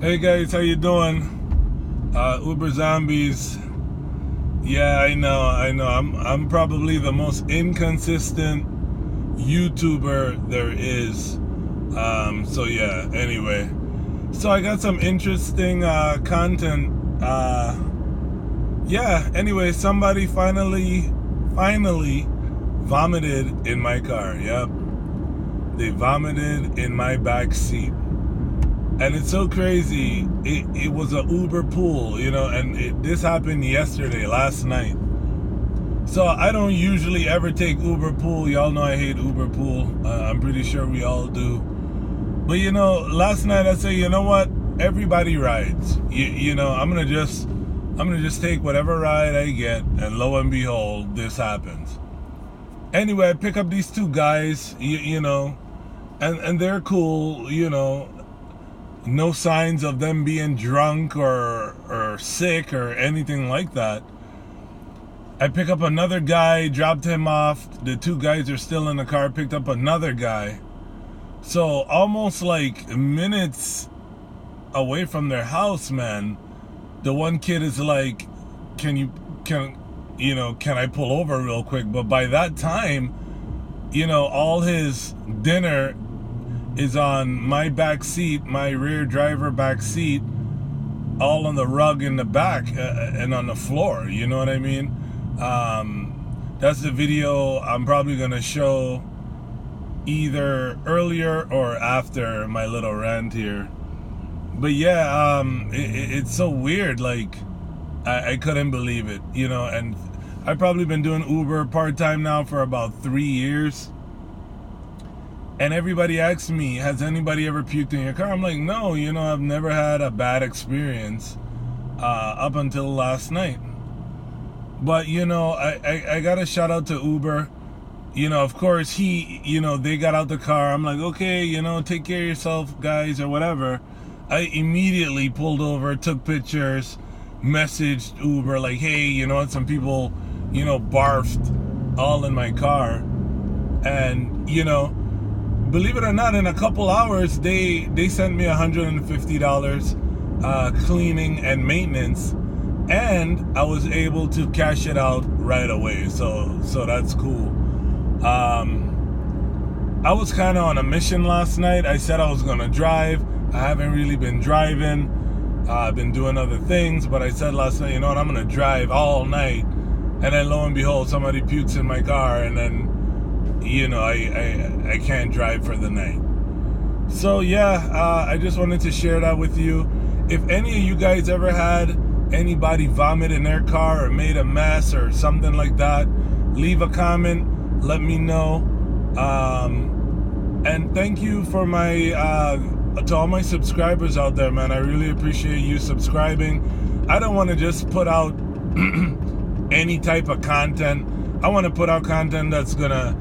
Hey guys, how you doing? Uber Zombiezz. Yeah, I know. I'm probably the most inconsistent YouTuber there is. So yeah. Anyway, so I got some interesting content. Yeah. Anyway, somebody finally vomited in my car. Yep, they vomited in my back seat. And it's so crazy. It was a Uber pool, and this happened yesterday, last night. So I don't usually ever take Uber pool. Y'all know I hate Uber pool. I'm pretty sure we all do. But last night I said, you know what? Everybody rides. I'm gonna just take whatever ride I get, and lo and behold, this happens. Anyway, I pick up these two guys, and they're cool, no signs of them being drunk or sick or anything like that. I pick up another guy, dropped him off. The two guys are still in the car, picked up another guy. So almost like minutes away from their house, man, the one kid is like, can I pull over real quick? But by that time, all his dinner is on my back seat, my rear driver back seat, all on the rug in the back and on the floor. You know what I mean? That's the video I'm probably gonna show either earlier or after my little rant here. But yeah, it's so weird. Like, I couldn't believe it, and I've probably been doing Uber part-time now for about 3 years. And everybody asks me, has anybody ever puked in your car? I'm like, no, I've never had a bad experience up until last night. But, I got a shout out to Uber. Of course, they got out the car. I'm like, okay, take care of yourself, guys, or whatever. I immediately pulled over, took pictures, messaged Uber, like, hey, some people, barfed all in my car. And, believe it or not, in a couple hours, they sent me $150 cleaning and maintenance, and I was able to cash it out right away. So that's cool. I was kind of on a mission last night. I said I was gonna drive. I haven't really been driving. I've been doing other things, but I said last night, you know what, I'm gonna drive all night. And then lo and behold, somebody pukes in my car, and then I can't drive for the night. So yeah, I just wanted to share that with you. If any of you guys ever had anybody vomit in their car or made a mess or something like that, leave a comment, let me know. And thank you for to all my subscribers out there, man. I really appreciate you subscribing. I don't want to just put out any type of content. I want to put out content that's gonna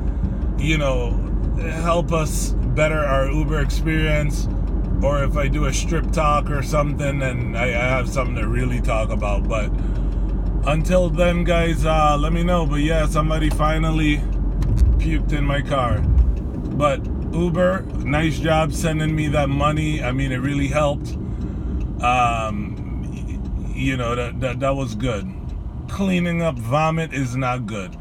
help us better our Uber experience, or if I do a strip talk or something, and I have something to really talk about. But until then, guys, let me know. But yeah, somebody finally puked in my car. But Uber, nice job sending me that money. I mean, it really helped. That was good. Cleaning up vomit is not good.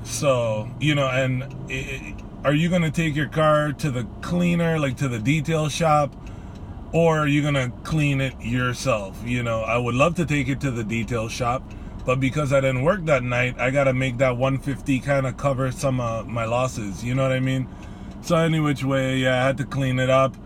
So, and are you going to take your car to the cleaner, like to the detail shop, or are you going to clean it yourself? I would love to take it to the detail shop, but because I didn't work that night, I got to make that $150 kind of cover some of my losses. You know what I mean? So any which way, yeah, I had to clean it up.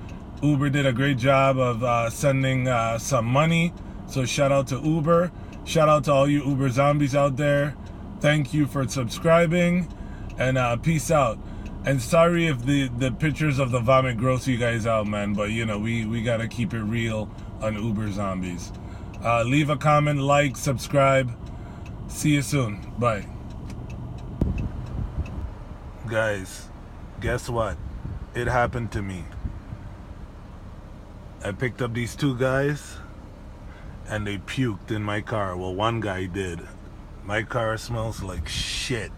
Uber did a great job of sending some money. So shout out to Uber. Shout out to all you Uber zombies out there. Thank you for subscribing, and peace out. And sorry if the pictures of the vomit gross you guys out, man, but we gotta keep it real on Uber Zombiezz. Leave a comment, like, subscribe. See you soon. Bye. Guys, guess what? It happened to me. I picked up these two guys, and they puked in my car. Well, one guy did. My car smells like shit.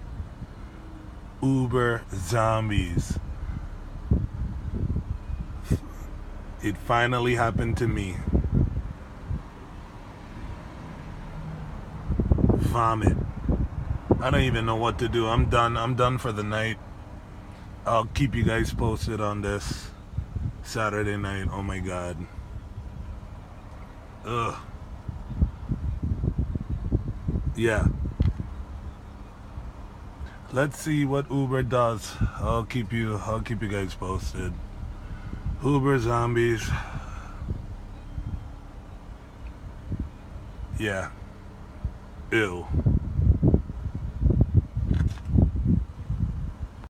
Uber Zombiezz. It finally happened to me. Vomit. I don't even know what to do. I'm done. I'm done for the night. I'll keep you guys posted on this Saturday night. Oh my God. Ugh. Yeah. Let's see what Uber does. I'll keep you guys posted. Uber Zombiezz. Yeah. Ew.